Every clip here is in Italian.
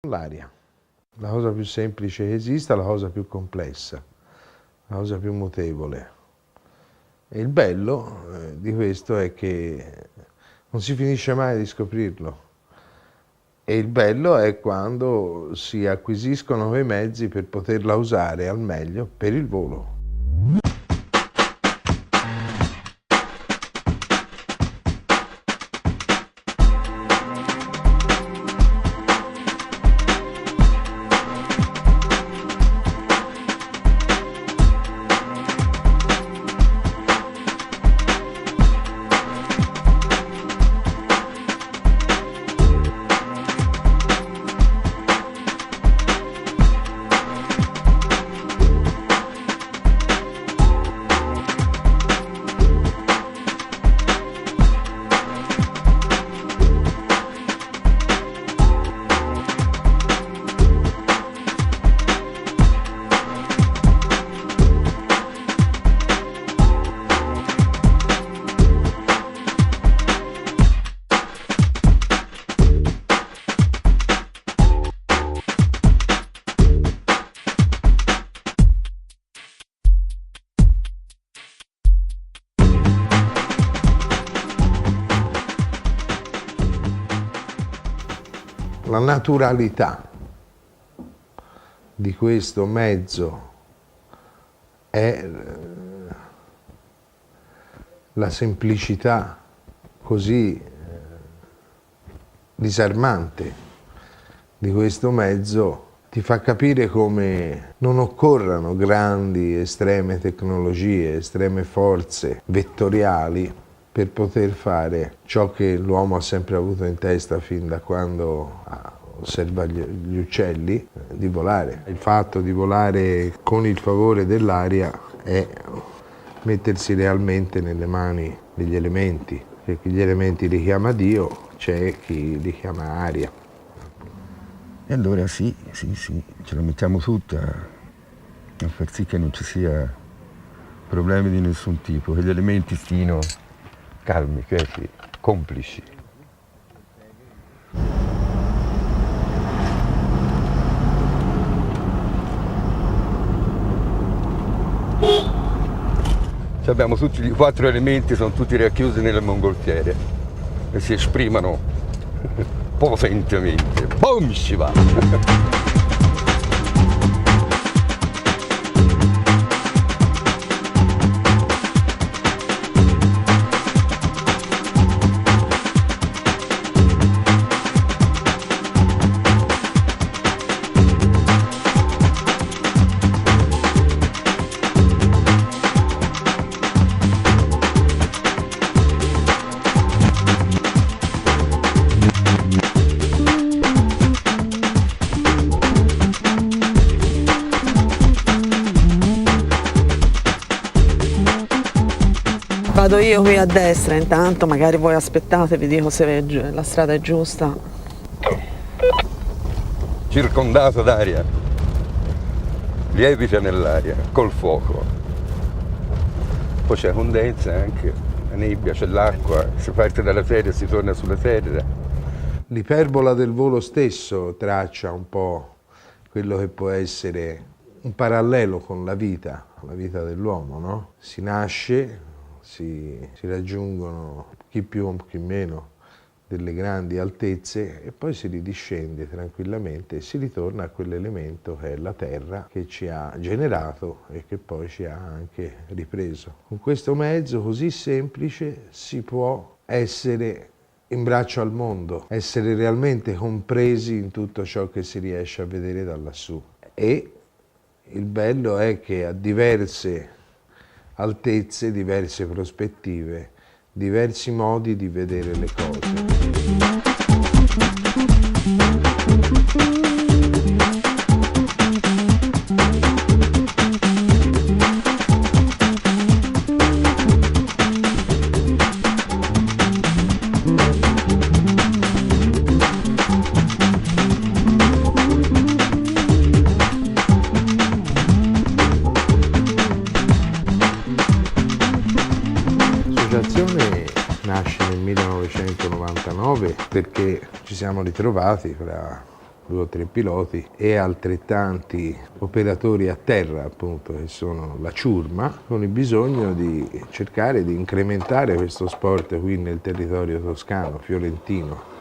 L'aria, la cosa più semplice che esista, la cosa più complessa, la cosa più mutevole. E il bello di questo è che non si finisce mai di scoprirlo. E il bello è quando si acquisiscono quei mezzi per poterla usare al meglio per il volo. La naturalità di questo mezzo è la semplicità così disarmante di questo mezzo ti fa capire come non occorrano grandi, estreme tecnologie, estreme forze vettoriali per poter fare ciò che l'uomo ha sempre avuto in testa fin da quando osserva gli uccelli, di volare. Il fatto di volare con il favore dell'aria è mettersi realmente nelle mani degli elementi, perché gli elementi li chiama Dio, c'è chi li chiama aria. E allora sì, ce la mettiamo tutta a far sì che non ci sia problemi di nessun tipo, che gli elementi stiano calmi, quieti, complici. Abbiamo tutti i 4 elementi, sono tutti racchiusi nelle mongolfiere e si esprimono potentemente. Boom, ci va! Vado io qui a destra, intanto magari voi aspettate, vi dico se la strada è giusta. Circondato d'aria, lievita nell'aria, col fuoco. Poi c'è condensa anche, la nebbia, c'è l'acqua, si parte dalla terra e si torna sulla terra. L'iperbola del volo stesso traccia un po' quello che può essere un parallelo con la vita dell'uomo, no? Si nasce, si raggiungono chi più chi meno delle grandi altezze e poi si ridiscende tranquillamente e si ritorna a quell'elemento che è la terra che ci ha generato e che poi ci ha anche ripreso. Con questo mezzo così semplice si può essere in braccio al mondo, essere realmente compresi in tutto ciò che si riesce a vedere da lassù. E il bello è che a diverse altezze, diverse prospettive, diversi modi di vedere le cose. L'associazione nasce nel 1999 perché ci siamo ritrovati fra 2 o 3 piloti e altrettanti operatori a terra, appunto, che sono la ciurma, con il bisogno di cercare di incrementare questo sport qui nel territorio toscano, fiorentino.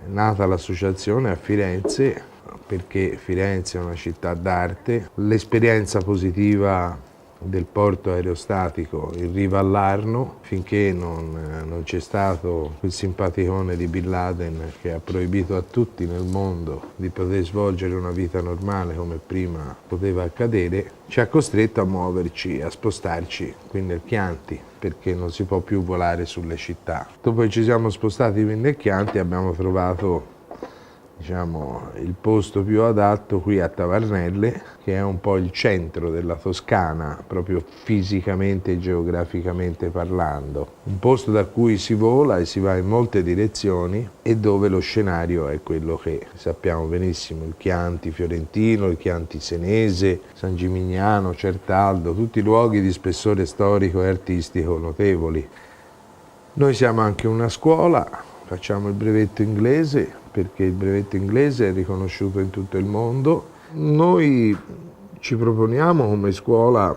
È nata l'associazione a Firenze perché Firenze è una città d'arte, l'esperienza positiva del porto aerostatico in riva all'Arno, finché non c'è stato quel simpaticone di Bin Laden che ha proibito a tutti nel mondo di poter svolgere una vita normale come prima poteva accadere, ci ha costretto a muoverci, a spostarci qui nel Chianti, perché non si può più volare sulle città. Dopo che ci siamo spostati qui nel Chianti abbiamo trovato, diciamo, il posto più adatto qui a Tavarnelle, che è un po' il centro della Toscana, proprio fisicamente e geograficamente parlando. Un posto da cui si vola e si va in molte direzioni e dove lo scenario è quello che sappiamo benissimo, il Chianti fiorentino, il Chianti senese, San Gimignano, Certaldo, tutti luoghi di spessore storico e artistico notevoli. Noi siamo anche una scuola, facciamo il brevetto inglese, perché il brevetto inglese è riconosciuto in tutto il mondo. Noi ci proponiamo come scuola,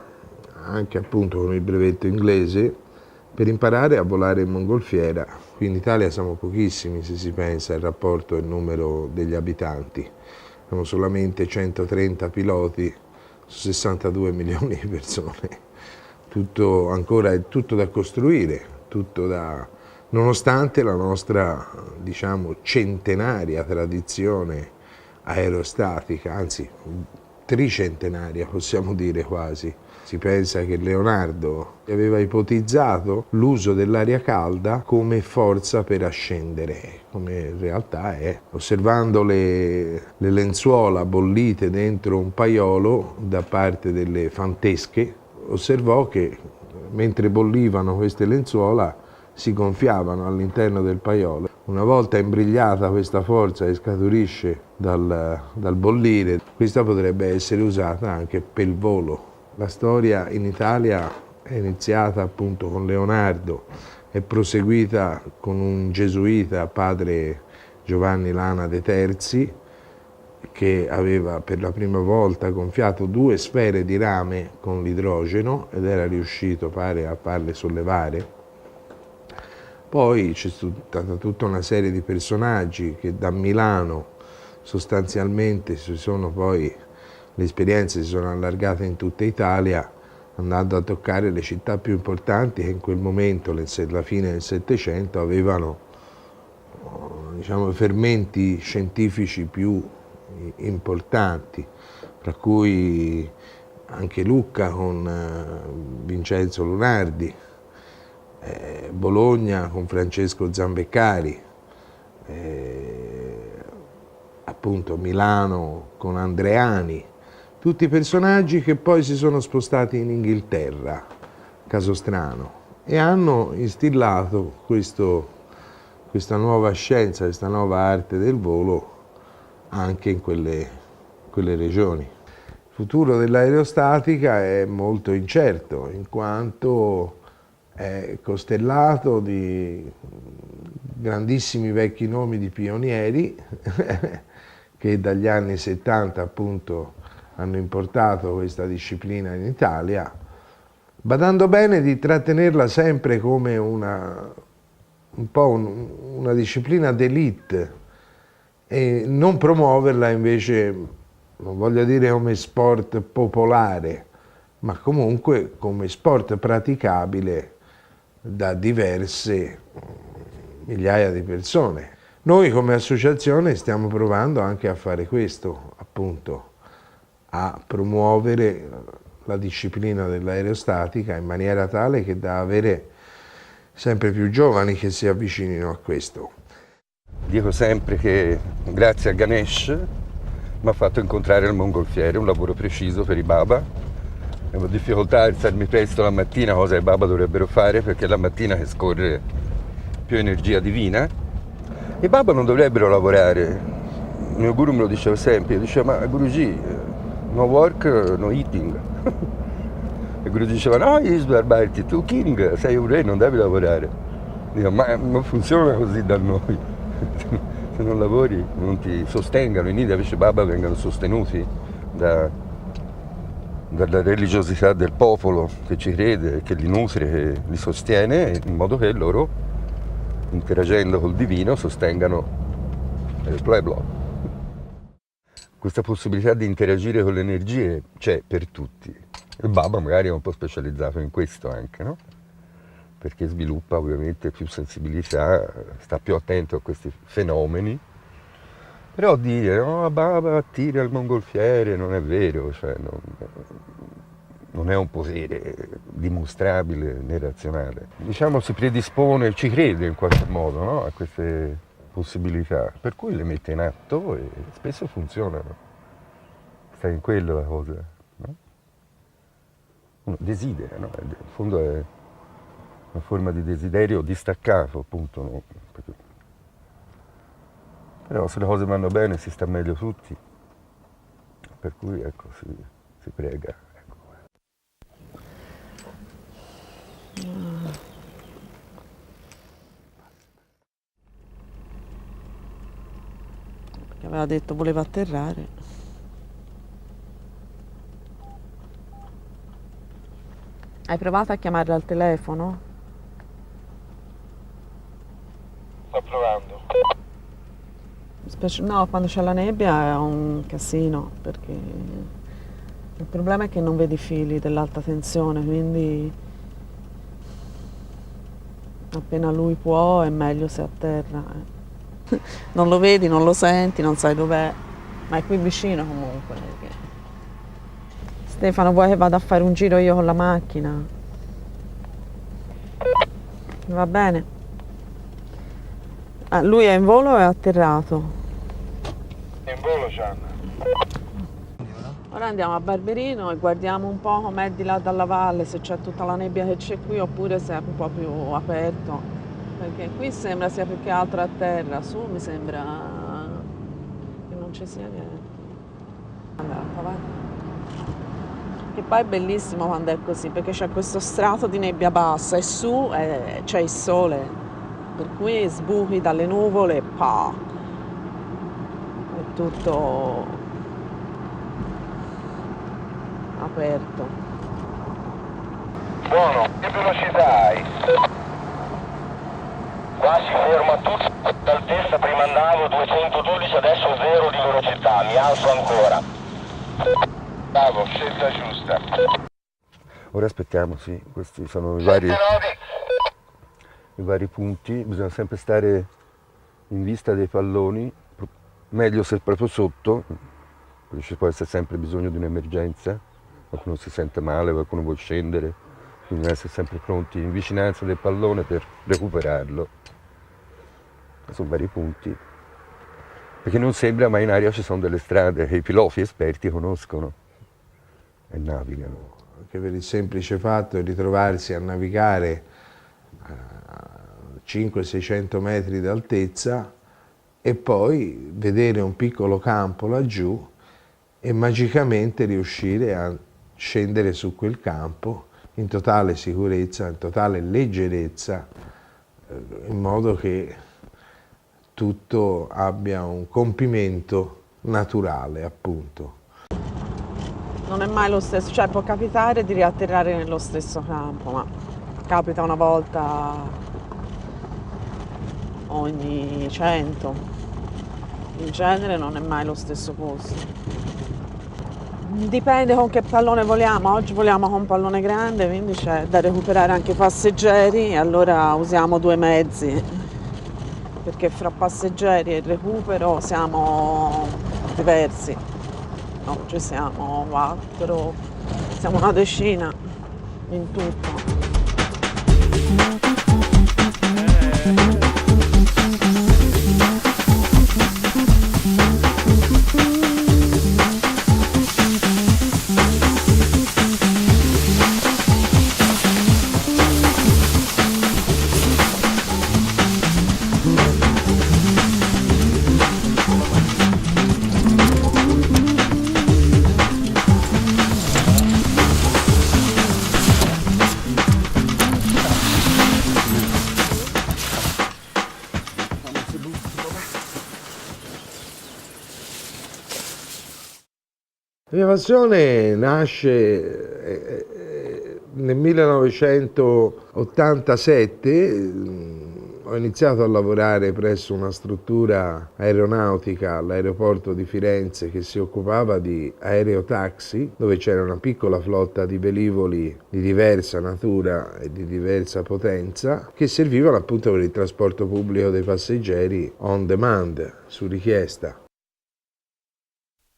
anche appunto con il brevetto inglese, per imparare a volare in mongolfiera. Qui in Italia siamo pochissimi se si pensa al rapporto e al numero degli abitanti. Siamo solamente 130 piloti su 62 milioni di persone. Tutto ancora è tutto da costruire, nonostante la nostra, diciamo, centenaria tradizione aerostatica, anzi tricentenaria possiamo dire quasi. Si pensa che Leonardo aveva ipotizzato l'uso dell'aria calda come forza per ascendere, come in realtà è. Osservando le lenzuola bollite dentro un paiolo da parte delle fantesche, osservò che mentre bollivano queste lenzuola si gonfiavano all'interno del paiolo. Una volta imbrigliata questa forza che scaturisce dal bollire, questa potrebbe essere usata anche per il volo. La storia in Italia è iniziata appunto con Leonardo, è proseguita con un gesuita, padre Giovanni Lana de Terzi, che aveva per la prima volta gonfiato 2 sfere di rame con l'idrogeno ed era riuscito, pare, a farle sollevare. Poi c'è stata tutta una serie di personaggi che da Milano sostanzialmente le esperienze si sono allargate in tutta Italia, andando a toccare le città più importanti che in quel momento, alla fine del Settecento, avevano, diciamo, fermenti scientifici più importanti, tra cui anche Lucca con Vincenzo Lunardi, Bologna con Francesco Zambeccari, appunto Milano con Andreani, tutti personaggi che poi si sono spostati in Inghilterra, caso strano, e hanno instillato questa nuova scienza, questa nuova arte del volo anche in quelle regioni. Il futuro dell'aerostatica è molto incerto, in quanto è costellato di grandissimi vecchi nomi di pionieri che dagli anni 70 appunto hanno importato questa disciplina in Italia, badando bene di trattenerla sempre come una disciplina d'élite e non promuoverla invece, non voglio dire come sport popolare, ma comunque come sport praticabile da diverse migliaia di persone. Noi come associazione stiamo provando anche a fare questo, appunto, a promuovere la disciplina dell'aerostatica in maniera tale che da avere sempre più giovani che si avvicinino a questo. Dico sempre che grazie a Ganesh mi ha fatto incontrare il mongolfiere, un lavoro preciso per i Baba. Avevo difficoltà a alzarmi presto la mattina, cosa i Baba dovrebbero fare, perché è la mattina che scorre più energia divina. I Baba non dovrebbero lavorare. Il mio guru me lo diceva sempre, diceva: ma Guruji, no work, no eating. E Guruji diceva: no, Isbarbarti, tu king, sei un re, non devi lavorare. Dico: ma non funziona così da noi. se non lavori non ti sostengano. In India invece Baba vengono sostenuti dalla religiosità del popolo che ci crede, che li nutre, che li sostiene, in modo che loro, interagendo col divino, sostengano il pueblo. Questa possibilità di interagire con le energie c'è per tutti. Il Baba magari è un po' specializzato in questo anche, no? Perché sviluppa ovviamente più sensibilità, sta più attento a questi fenomeni. Però dire, no, Baba attira il mongolfiere, non è vero, cioè non è un potere dimostrabile né razionale. Diciamo si predispone, ci crede in qualche modo, no? A queste possibilità, per cui le mette in atto e spesso funzionano. Sta in quello la cosa, no? Uno desidera, no? In fondo è una forma di desiderio distaccato, appunto, no? Però se le cose vanno bene si sta meglio tutti, per cui ecco, si prega. Ecco. Perché aveva detto voleva atterrare. Hai provato a chiamarla al telefono? Sto provando. No, quando c'è la nebbia è un casino, perché il problema è che non vedi i fili dell'alta tensione, quindi appena lui può è meglio se atterra. Non lo vedi, non lo senti, non sai dov'è, ma è qui vicino comunque. Perché... Stefano, vuoi che vada a fare un giro io con la macchina? Va bene. Ah, lui è in volo o è atterrato? È in volo, Gianna. Ora andiamo a Barberino e guardiamo un po' com'è di là dalla valle, se c'è tutta la nebbia che c'è qui oppure se è un po' più aperto. Perché qui sembra sia più che altro a terra, su mi sembra che non ci sia niente. Allora, avanti. Che poi è bellissimo quando è così, perché c'è questo strato di nebbia bassa e su c'è il sole, per cui sbuchi dalle nuvole e pa! È tutto aperto. Buono, che velocità hai? Qua si ferma tutto, d'altezza prima andavo 212, adesso 0 di velocità, mi alzo ancora. Bravo, scelta giusta. Ora aspettiamo, sì, questi sono i vari punti, bisogna sempre stare in vista dei palloni, meglio se proprio sotto, perché ci può essere sempre bisogno di un'emergenza, qualcuno si sente male, qualcuno vuole scendere, quindi bisogna essere sempre pronti in vicinanza del pallone per recuperarlo. Sono vari punti, perché non sembra, ma in aria ci sono delle strade che i piloti esperti conoscono e navigano. Anche per il semplice fatto di ritrovarsi a navigare a 500-600 metri d'altezza e poi vedere un piccolo campo laggiù e magicamente riuscire a scendere su quel campo in totale sicurezza, in totale leggerezza, in modo che tutto abbia un compimento naturale, appunto. Non è mai lo stesso, cioè può capitare di riatterrare nello stesso campo, ma capita una volta ogni 100. In genere non è mai lo stesso posto. Dipende con che pallone voliamo, oggi voliamo con un pallone grande, quindi c'è da recuperare anche i passeggeri, allora usiamo due mezzi, perché fra passeggeri e recupero siamo diversi. Oggi siamo 4, siamo una decina in tutto. La mia passione nasce nel 1987. Ho iniziato a lavorare presso una struttura aeronautica all'aeroporto di Firenze che si occupava di aerotaxi, dove c'era una piccola flotta di velivoli di diversa natura e di diversa potenza che servivano appunto per il trasporto pubblico dei passeggeri on demand, su richiesta.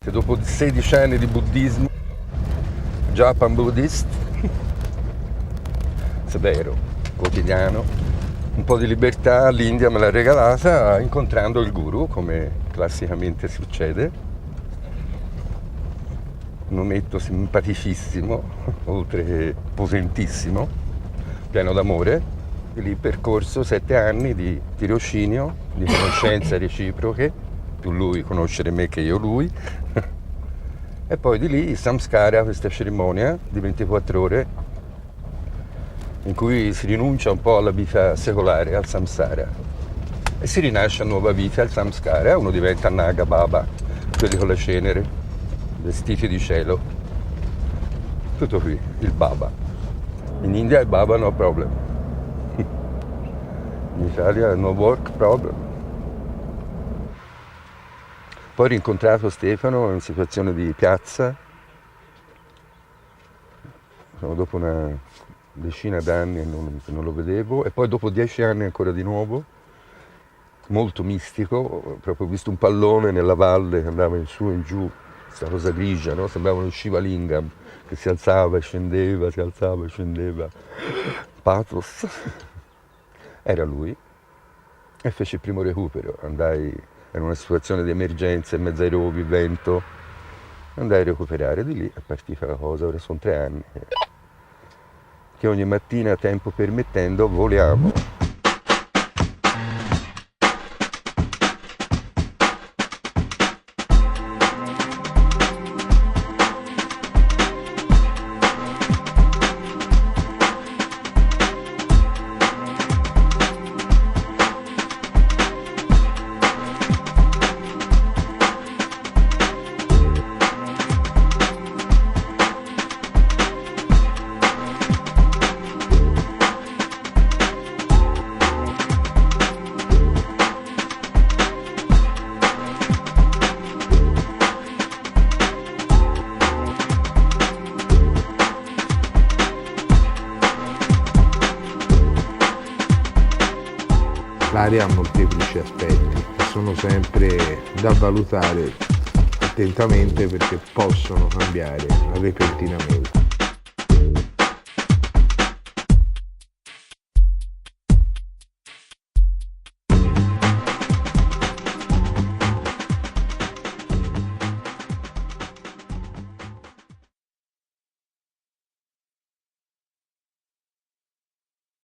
Dopo 16 anni di buddismo, Japan Buddhist, severo, quotidiano, un po' di libertà l'India me l'ha regalata incontrando il guru, come classicamente succede. Un ometto simpaticissimo, oltre che potentissimo, pieno d'amore. E lì percorso 7 anni di tirocinio, di conoscenze reciproche, più lui conoscere me che io lui. E poi di lì samskara, questa cerimonia di 24 ore in cui si rinuncia un po' alla vita secolare, al samsara, e si rinasce a nuova vita, al samskara, uno diventa Naga Baba, quelli con la cenere, vestiti di cielo. Tutto qui, il Baba. In India il Baba no problem. In Italia no work problem. Poi ho rincontrato Stefano in situazione di piazza, dopo una decina d'anni che non lo vedevo, e poi dopo 10 anni ancora di nuovo, molto mistico, proprio ho visto un pallone nella valle che andava in su e in giù, questa cosa grigia, no? Sembrava uno Shivalingam che si alzava e scendeva, si alzava e scendeva, pathos. Era lui, e feci il primo recupero, andai in una situazione di emergenza in mezzo ai rovi, vento, andai a recuperare, di lì è partita la cosa. Ora sono 3 anni che ogni mattina, tempo permettendo, voliamo. L'aria ha molteplici aspetti che sono sempre da valutare attentamente perché possono cambiare repentinamente.